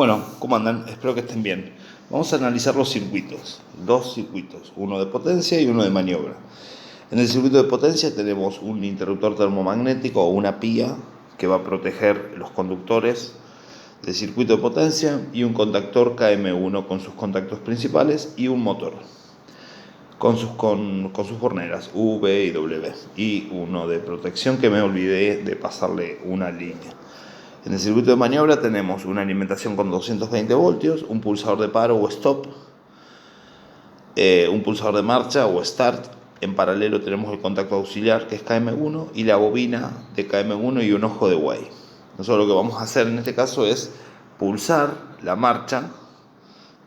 Bueno, ¿cómo andan? Espero que estén bien. Vamos a analizar los circuitos, dos circuitos, uno de potencia y uno de maniobra. En el circuito de potencia tenemos un interruptor termomagnético o una pía que va a proteger los conductores del circuito de potencia y un contactor KM1 con sus contactos principales y un motor con sus borneras V y W y uno de protección que me olvidé de pasarle una línea. En el circuito de maniobra tenemos una alimentación con 220 voltios, un pulsador de paro o stop, un pulsador de marcha o start. En paralelo tenemos el contacto auxiliar que es KM1 y la bobina de KM1 y un ojo de Way. Nosotros lo que vamos a hacer en este caso es pulsar la marcha,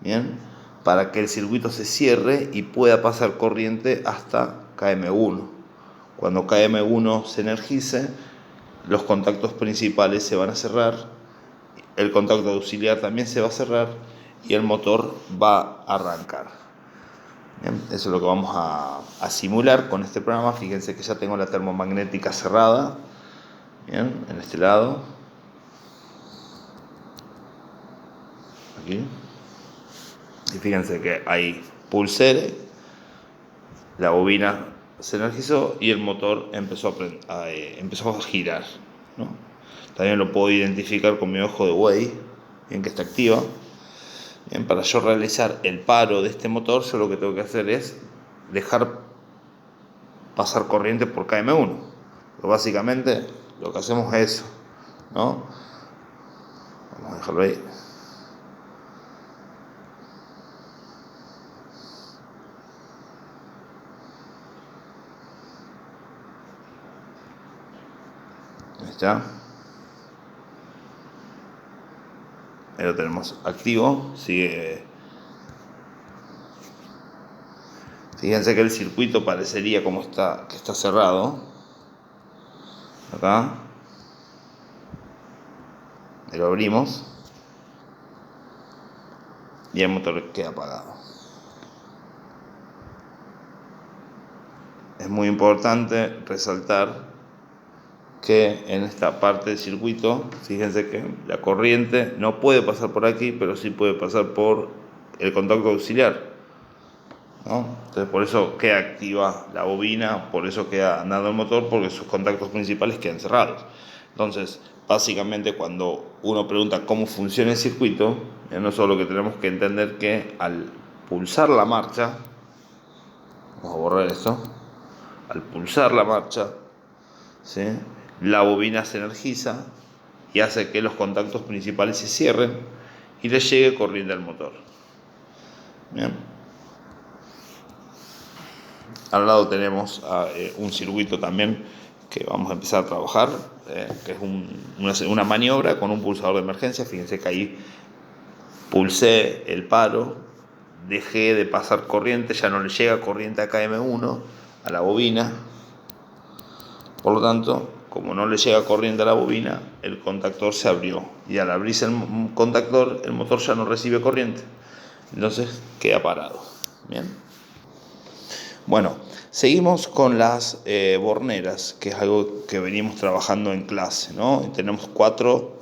bien, para que el circuito se cierre y pueda pasar corriente hasta KM1. Cuando KM1 se energice, los contactos principales se van a cerrar, el contacto auxiliar también se va a cerrar y el motor va a arrancar. Bien, eso es lo que vamos a simular con este programa. Fíjense que ya tengo la termomagnética cerrada, bien, en este lado, aquí, y fíjense que ahí pulsé, la bobina se energizó y el motor empezó a girar, ¿no? También lo puedo identificar con mi ojo de Way, bien, que está activa. Bien, para yo realizar el paro de este motor, yo lo que tengo que hacer es dejar pasar corriente por KM1. Pero básicamente lo que hacemos es eso, ¿no? Vamos a dejarlo ahí. Ahí está. Ahí lo tenemos activo. Sigue. Fíjense que el circuito parecería como que está cerrado. Acá. Y lo abrimos. Y el motor queda apagado. Es muy importante resaltar que en esta parte del circuito, fíjense que la corriente no puede pasar por aquí, pero sí puede pasar por el contacto auxiliar, ¿no? Entonces por eso queda activa la bobina, por eso queda andando el motor, porque sus contactos principales quedan cerrados. Entonces, básicamente cuando uno pregunta cómo funciona el circuito, no solo que tenemos que entender que al pulsar la marcha, vamos a borrar esto, al pulsar la marcha, ¿sí?, la bobina se energiza y hace que los contactos principales se cierren y le llegue corriente al motor. Bien. Al lado tenemos un circuito también que vamos a empezar a trabajar, que es una maniobra con un pulsador de emergencia. Fíjense que ahí pulsé el paro, dejé de pasar corriente, ya no le llega corriente a KM1, a la bobina. Por lo tanto, como no le llega corriente a la bobina, el contactor se abrió. Y al abrirse el contactor, el motor ya no recibe corriente. Entonces queda parado. Bien. Bueno, seguimos con las borneras, que es algo que venimos trabajando en clase, ¿no? Tenemos 4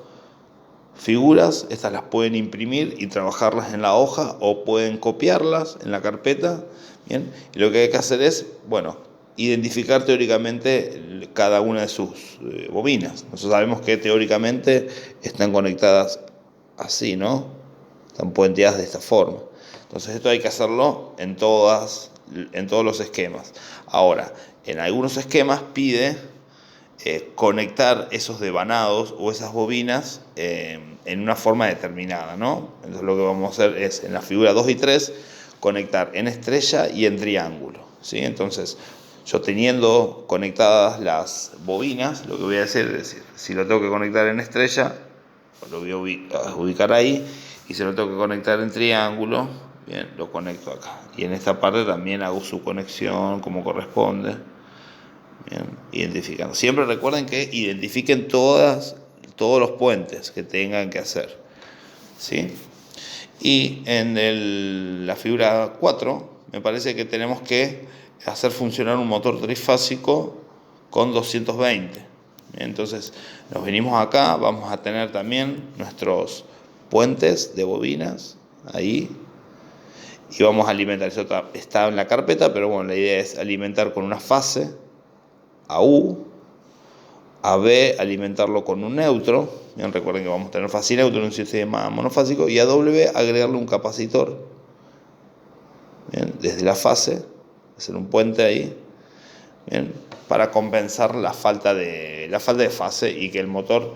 figuras. Estas las pueden imprimir y trabajarlas en la hoja o pueden copiarlas en la carpeta. Bien. Y lo que hay que hacer es, identificar teóricamente cada una de sus bobinas. Nosotros sabemos que teóricamente están conectadas así, ¿no? Están puenteadas de esta forma. Entonces esto hay que hacerlo en todos los esquemas. Ahora, en algunos esquemas pide conectar esos devanados o esas bobinas en una forma determinada, ¿no? Entonces lo que vamos a hacer es, en la figura 2 y 3, conectar en estrella y en triángulo, ¿sí? Entonces, yo teniendo conectadas las bobinas, lo que voy a hacer es decir, si lo tengo que conectar en estrella, lo voy a ubicar ahí, y si lo tengo que conectar en triángulo, bien, lo conecto acá. Y en esta parte también hago su conexión como corresponde, bien, identificando. Siempre recuerden que identifiquen todos los puentes que tengan que hacer, ¿sí? Y en la figura 4, me parece que tenemos que hacer funcionar un motor trifásico con 220. Entonces nos venimos acá, vamos a tener también nuestros puentes de bobinas, ahí, y vamos a alimentar, eso está en la carpeta, pero bueno, la idea es alimentar con una fase, a U, a B alimentarlo con un neutro, bien, recuerden que vamos a tener fase y neutro en un sistema monofásico, y a W agregarle un capacitor, bien, desde la fase, hacer un puente ahí, bien, para compensar la falta de fase y que el motor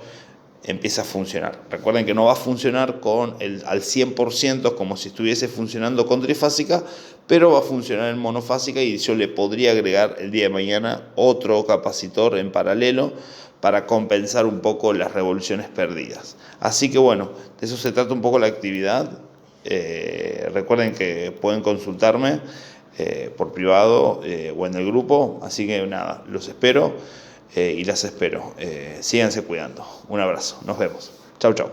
empiece a funcionar. Recuerden que no va a funcionar al 100% como si estuviese funcionando con trifásica, pero va a funcionar en monofásica, y yo le podría agregar el día de mañana otro capacitor en paralelo para compensar un poco las revoluciones perdidas. Así que bueno, de eso se trata un poco la actividad. Recuerden que pueden consultarme por privado o en el grupo, así que nada, los espero y las espero. Síganse cuidando. Un abrazo, nos vemos. Chau, chau.